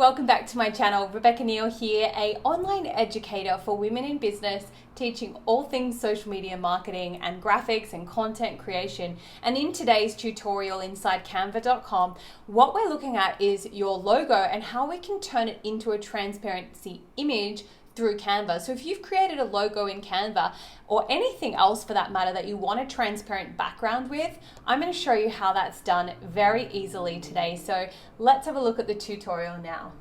welcome back to my channel. Rebecca Neal here, a online educator for women in business, teaching all things social media marketing and graphics and content creation. And in today's tutorial inside canva.com, what we're looking at is your logo and how we can turn it into a transparency image through Canva. So if you've created a logo in Canva or anything else for that matter that you want a transparent background with, I'm going to show you how that's done very easily today. So let's have a look at the tutorial now.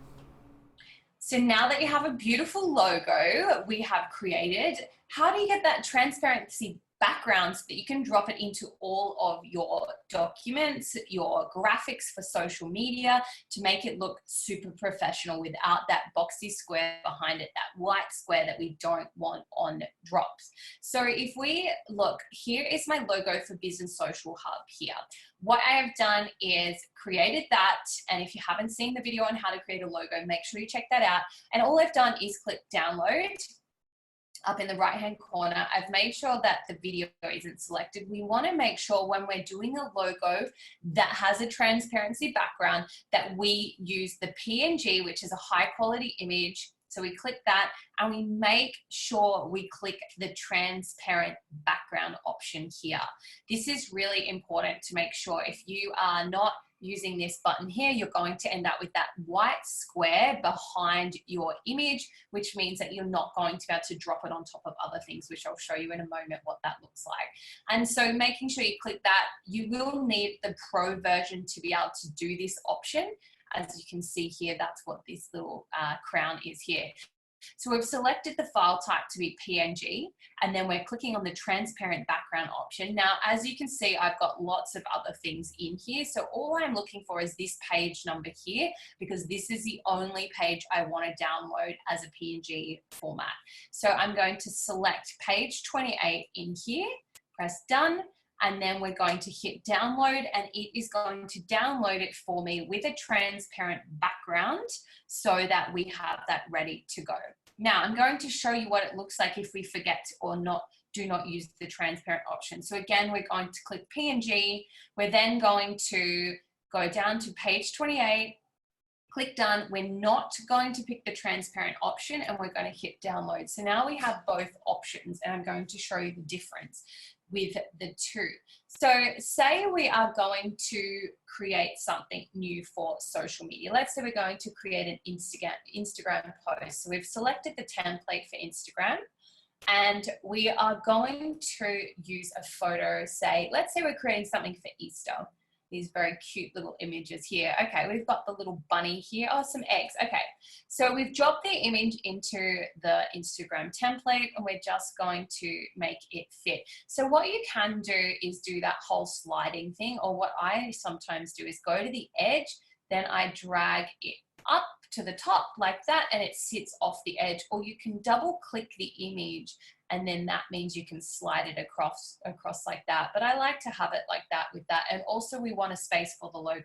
So now that you have a beautiful logo we have created, how do you get that transparency background so that you can drop it into all of your documents, your graphics for social media to make it look super professional without that boxy square behind it, that white square that we don't want on drops. So if we look, here is my logo for Business Social Hub here. What I have done is created that, and if you haven't seen the video on how to create a logo, make sure you check that out. And all I've done is click download. Up in the right hand corner, I've made sure that the video isn't selected. We want to make sure when we're doing a logo that has a transparency background that we use the PNG, which is a high quality image. So we click that and we make sure we click the transparent background option here. This is really important to make sure. If you are not using this button here, you're going to end up with that white square behind your image, which means that you're not going to be able to drop it on top of other things, which I'll show you in a moment what that looks like. And so making sure you click that, you will need the pro version to be able to do this option. As you can see here, that's what this little crown is here. So we've selected the file type to be PNG, and then we're clicking on the transparent background option. Now, as you can see, I've got lots of other things in here. So all I'm looking for is this page number here, because this is the only page I want to download as a PNG format. So I'm going to select page 28 in here, press done, and then we're going to hit download, and it is going to download it for me with a transparent background so that we have that ready to go. Now I'm going to show you what it looks like if we forget or do not use the transparent option. So again, we're going to click PNG. We're then going to go down to page 28, click done. We're not going to pick the transparent option and we're going to hit download. So now we have both options, and I'm going to show you the difference with the two. So say we are going to create something new for social media. Let's say we're going to create an Instagram post. So we've selected the template for Instagram, and we are going to use a photo. Say, let's say we're creating something for Easter. These very cute little images here. Okay, we've got the little bunny here. Oh, some eggs. Okay, so we've dropped the image into the Instagram template and we're just going to make it fit. So what you can do is do that whole sliding thing, or what I sometimes do is go to the edge, then I drag it up to the top like that and it sits off the edge, or you can double click the image and then that means you can slide it across like that. But I like to have it like that with that. And also we want a space for the logo,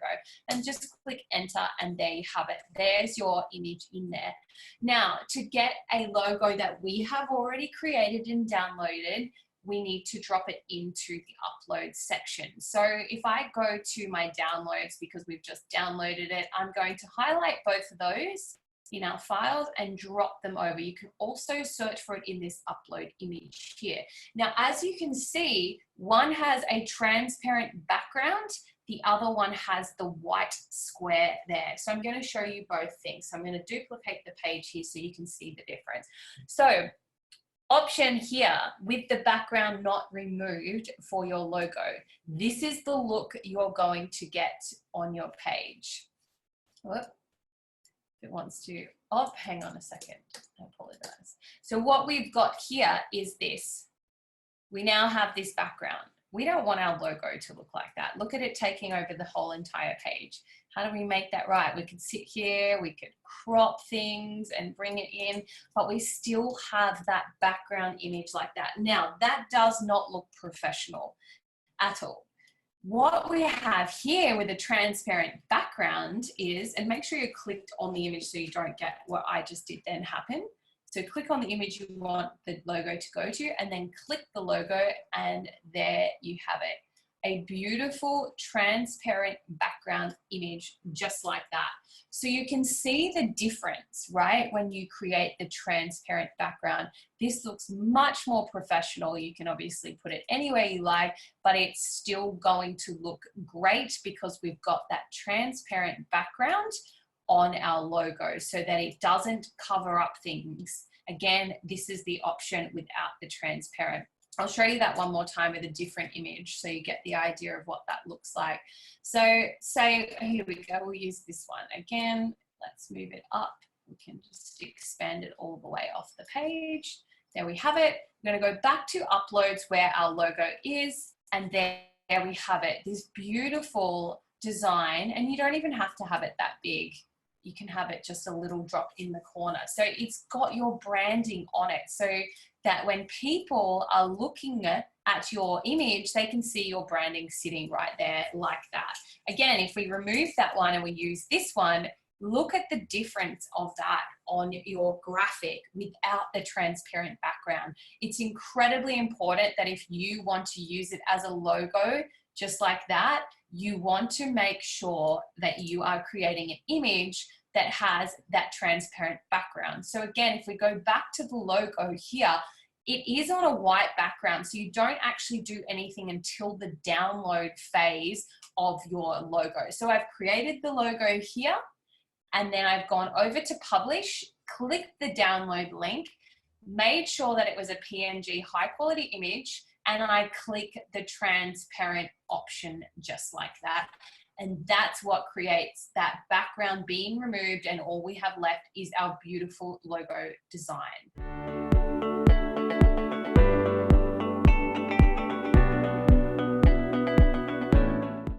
and just click enter and there you have it. There's your image in there. Now to get a logo that we have already created and downloaded, we need to drop it into the upload section. So if I go to my downloads, because we've just downloaded it, I'm going to highlight both of those in our files and drop them over. You can also search for it in this upload image here. Now, as you can see, one has a transparent background, the other one has the white square there. So I'm going to show you both things. So I'm going to duplicate the page here so you can see the difference. So option here with the background not removed for your logo. This is the look you're going to get on your page. Whoop. It wants to, oh, hang on a second, I apologize. So what we've got here is this. We now have this background. We don't want our logo to look like that. Look at it taking over the whole entire page. How do we make that right? We could sit here, we could crop things and bring it in, but we still have that background image like that. Now, that does not look professional at all. What we have here with a transparent background is, and make sure you clicked on the image so you don't get what I just did then happen. So click on the image you want the logo to go to and then click the logo and there you have it. a beautiful transparent background image just like that. So you can see the difference, right? When you create the transparent background, this looks much more professional. You can obviously put it anywhere you like, but it's still going to look great because we've got that transparent background on our logo so that it doesn't cover up things. Again, this is the option without the transparent. I'll show you that one more time with a different image so you get the idea of what that looks like. So say, here we go, we'll use this one again. Let's move it up. We can just expand it all the way off the page. There we have it. We're going to go back to uploads where our logo is, and there we have it, this beautiful design, and you don't even have to have it that big. You can have it just a little drop in the corner. So it's got your branding on it so that when people are looking at your image, they can see your branding sitting right there like that. Again, if we remove that one and we use this one, look at the difference of that on your graphic without the transparent background. It's incredibly important that if you want to use it as a logo, just like that, you want to make sure that you are creating an image that has that transparent background. So again, if we go back to the logo here, it is on a white background, so you don't actually do anything until the download phase of your logo. So I've created the logo here, and then I've gone over to publish, clicked the download link, made sure that it was a PNG high quality image, and I click the transparent option just like that. And that's what creates that background being removed, and all we have left is our beautiful logo design.